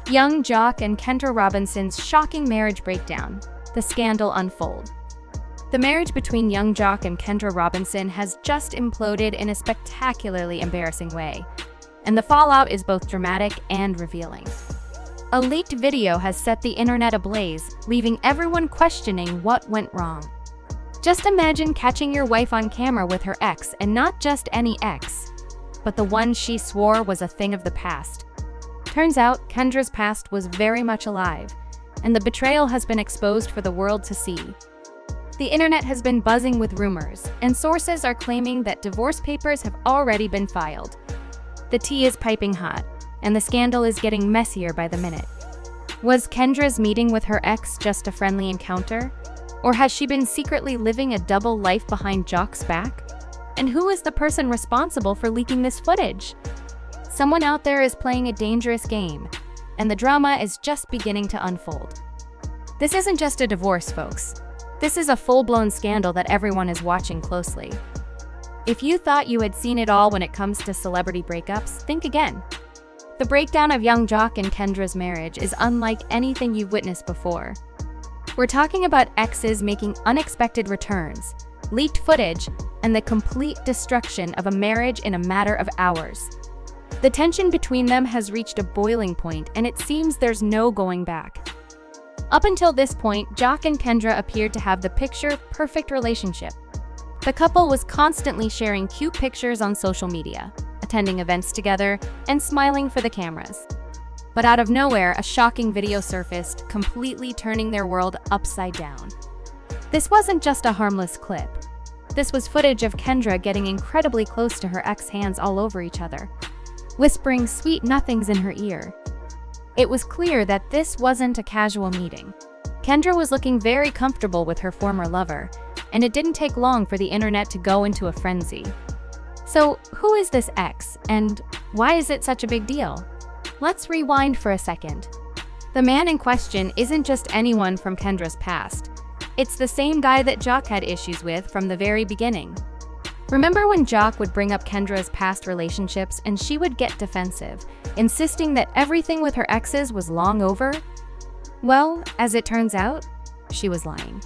Young Jock and Kendra Robinson's shocking marriage breakdown. The scandal unfold. The marriage between young Jock and Kendra Robinson has just imploded in a spectacularly embarrassing way, and the fallout is both dramatic and revealing. A leaked video has set the internet ablaze, leaving everyone questioning what went wrong. Just imagine catching your wife on camera with her ex, and not just any ex, but the one she swore was a thing of the past. Turns out, Kendra's past was very much alive, and the betrayal has been exposed for the world to see. The internet has been buzzing with rumors, and sources are claiming that divorce papers have already been filed. The tea is piping hot, and the scandal is getting messier by the minute. Was Kendra's meeting with her ex just a friendly encounter? Or has she been secretly living a double life behind Jock's back? And who is the person responsible for leaking this footage? Someone out there is playing a dangerous game, and the drama is just beginning to unfold. This isn't just a divorce, folks. This is a full-blown scandal that everyone is watching closely. If you thought you had seen it all when it comes to celebrity breakups, think again. The breakdown of young Jock and Kendra's marriage is unlike anything you've witnessed before. We're talking about exes making unexpected returns, leaked footage, and the complete destruction of a marriage in a matter of hours. The tension between them has reached a boiling point, and it seems there's no going back. Up until this point, Jock and Kendra appeared to have the picture-perfect relationship. The couple was constantly sharing cute pictures on social media, attending events together, and smiling for the cameras. But out of nowhere, a shocking video surfaced, completely turning their world upside down. This wasn't just a harmless clip. This was footage of Kendra getting incredibly close to her ex's, hands all over each other, whispering sweet nothings in her ear. It was clear that this wasn't a casual meeting. Kendra was looking very comfortable with her former lover, and it didn't take long for the internet to go into a frenzy. So, who is this ex, and why is it such a big deal? Let's rewind for a second. The man in question isn't just anyone from Kendra's past. It's the same guy that Jock had issues with from the very beginning. Remember when Jock would bring up Kendra's past relationships and she would get defensive, insisting that everything with her exes was long over? Well, as it turns out, she was lying.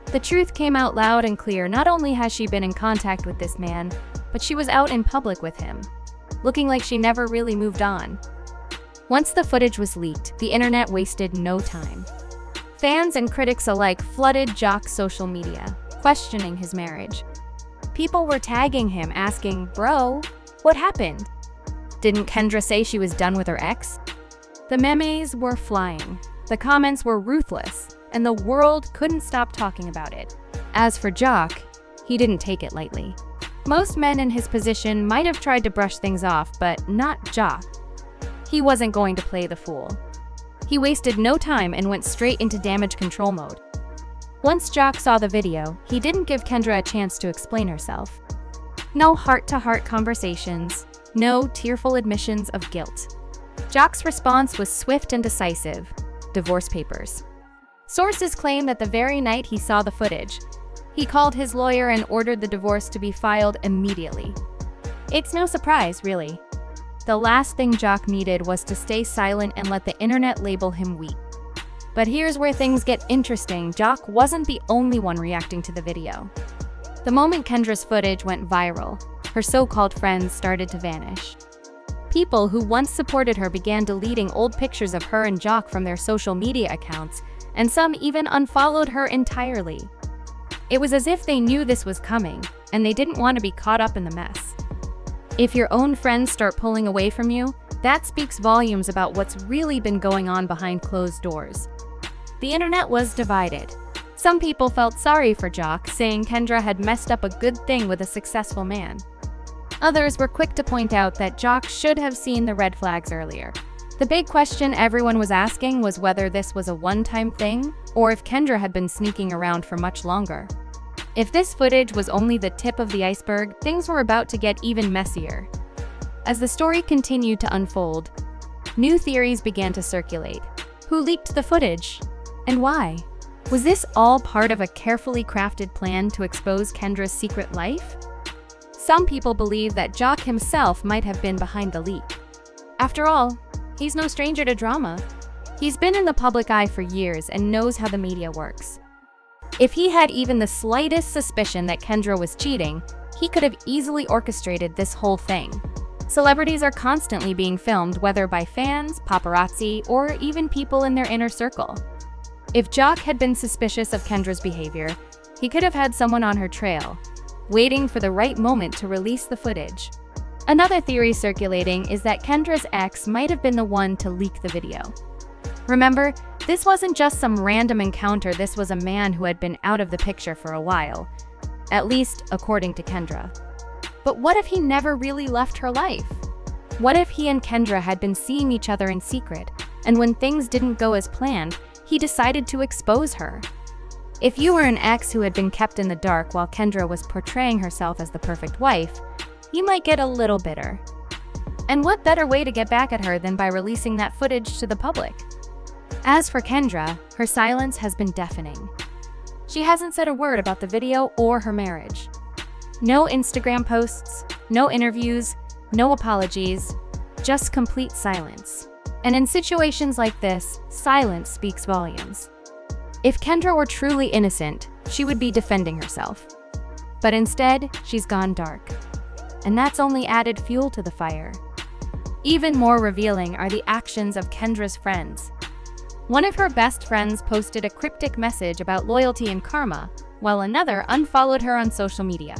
The truth came out loud and clear. Not only has she been in contact with this man, but she was out in public with him, looking like she never really moved on. Once the footage was leaked, the internet wasted no time. Fans and critics alike flooded Jock's social media, questioning his marriage. People were tagging him, asking, "Bro, what happened? Didn't Kendra say she was done with her ex?" The memes were flying, the comments were ruthless, and the world couldn't stop talking about it. As for Jock, he didn't take it lightly. Most men in his position might have tried to brush things off, but not Jock. He wasn't going to play the fool. He wasted no time and went straight into damage control mode. Once Jock saw the video, he didn't give Kendra a chance to explain herself. No heart-to-heart conversations, no tearful admissions of guilt. Jock's response was swift and decisive: divorce papers. Sources claim that the very night he saw the footage, he called his lawyer and ordered the divorce to be filed immediately. It's no surprise, really. The last thing Jock needed was to stay silent and let the internet label him weak. But here's where things get interesting. Jock wasn't the only one reacting to the video. The moment Kendra's footage went viral, her so-called friends started to vanish. People who once supported her began deleting old pictures of her and Jock from their social media accounts, and some even unfollowed her entirely. It was as if they knew this was coming, and they didn't want to be caught up in the mess. If your own friends start pulling away from you, that speaks volumes about what's really been going on behind closed doors. The internet was divided. Some people felt sorry for Jock, saying Kendra had messed up a good thing with a successful man. Others were quick to point out that Jock should have seen the red flags earlier. The big question everyone was asking was whether this was a one-time thing, or if Kendra had been sneaking around for much longer. If this footage was only the tip of the iceberg, things were about to get even messier. As the story continued to unfold, new theories began to circulate. Who leaked the footage? And why? Was this all part of a carefully crafted plan to expose Kendra's secret life? Some people believe that Jock himself might have been behind the leak. After all, He's no stranger to drama. He's been in the public eye for years and knows how the media works. If he had even the slightest suspicion that Kendra was cheating, he could have easily orchestrated this whole thing. Celebrities are constantly being filmed, whether by fans, paparazzi, or even people in their inner circle. If Jock had been suspicious of Kendra's behavior, he could have had someone on her trail, waiting for the right moment to release the footage. Another theory circulating is that Kendra's ex might have been the one to leak the video. Remember, this wasn't just some random encounter, this was a man who had been out of the picture for a while, at least according to Kendra. But what if he never really left her life? What if he and Kendra had been seeing each other in secret, and when things didn't go as planned, he decided to expose her? If you were an ex who had been kept in the dark while Kendra was portraying herself as the perfect wife, you might get a little bitter. And what better way to get back at her than by releasing that footage to the public? As for Kendra, her silence has been deafening. She hasn't said a word about the video or her marriage. No Instagram posts, no interviews, no apologies, just complete silence. And in situations like this, silence speaks volumes. If Kendra were truly innocent, she would be defending herself. But instead, she's gone dark. And that's only added fuel to the fire. Even more revealing are the actions of Kendra's friends. One of her best friends posted a cryptic message about loyalty and karma, while another unfollowed her on social media.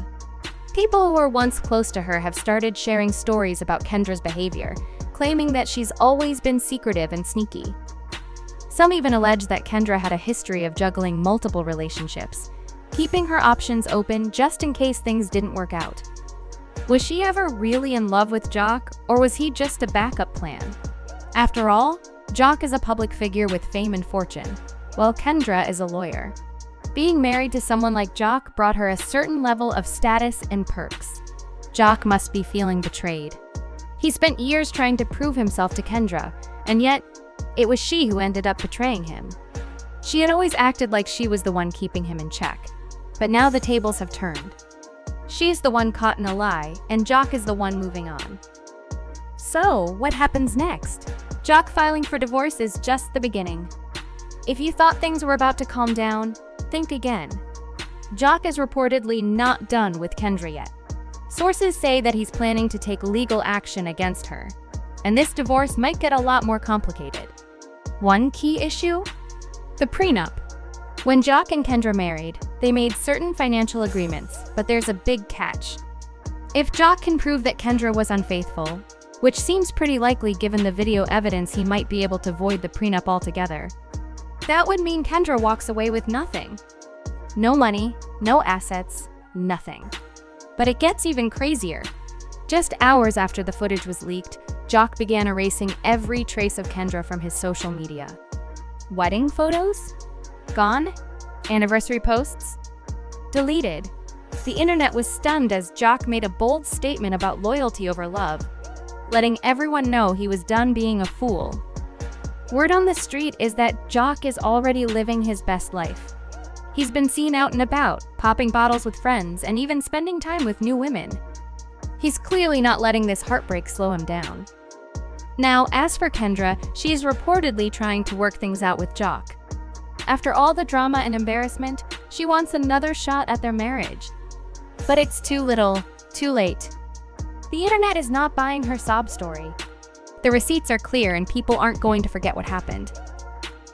People who were once close to her have started sharing stories about Kendra's behavior, claiming that she's always been secretive and sneaky. Some even allege that Kendra had a history of juggling multiple relationships, keeping her options open just in case things didn't work out. Was she ever really in love with Jock, or was he just a backup plan? After all, Jock is a public figure with fame and fortune, while Kendra is a lawyer. Being married to someone like Jock brought her a certain level of status and perks. Jock must be feeling betrayed. He spent years trying to prove himself to Kendra, and yet, it was she who ended up betraying him. She had always acted like she was the one keeping him in check, but now the tables have turned. She's the one caught in a lie, and Jock is the one moving on. So, what happens next? Jock filing for divorce is just the beginning. If you thought things were about to calm down, think again. Jock is reportedly not done with Kendra yet. Sources say that he's planning to take legal action against her, and this divorce might get a lot more complicated. One key issue? The prenup. When Jock and Kendra married, they made certain financial agreements, but there's a big catch. If Jock can prove that Kendra was unfaithful, which seems pretty likely given the video evidence, he might be able to void the prenup altogether. That would mean Kendra walks away with nothing. No money, no assets, nothing. But it gets even crazier. Just hours after the footage was leaked, Jock began erasing every trace of Kendra from his social media. Wedding photos? Gone? Anniversary posts? Deleted. The internet was stunned as Jock made a bold statement about loyalty over love, letting everyone know he was done being a fool. Word on the street is that Jock is already living his best life. He's been seen out and about, popping bottles with friends, and even spending time with new women. He's clearly not letting this heartbreak slow him down. Now, as for Kendra, she is reportedly trying to work things out with Jock. After all the drama and embarrassment, she wants another shot at their marriage. But it's too little, too late. The internet is not buying her sob story. The receipts are clear and people aren't going to forget what happened.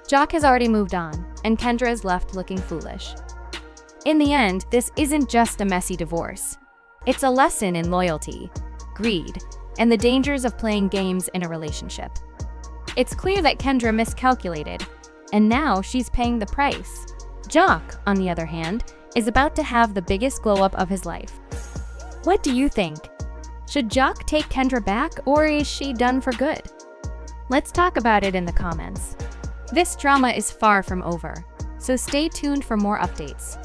Jock has already moved on, and Kendra is left looking foolish. In the end, this isn't just a messy divorce. It's a lesson in loyalty, greed, and the dangers of playing games in a relationship. It's clear that Kendra miscalculated, and now she's paying the price. Jock, on the other hand, is about to have the biggest glow-up of his life. What do you think? Should Jock take Kendra back, or is she done for good? Let's talk about it in the comments. This drama is far from over, so stay tuned for more updates.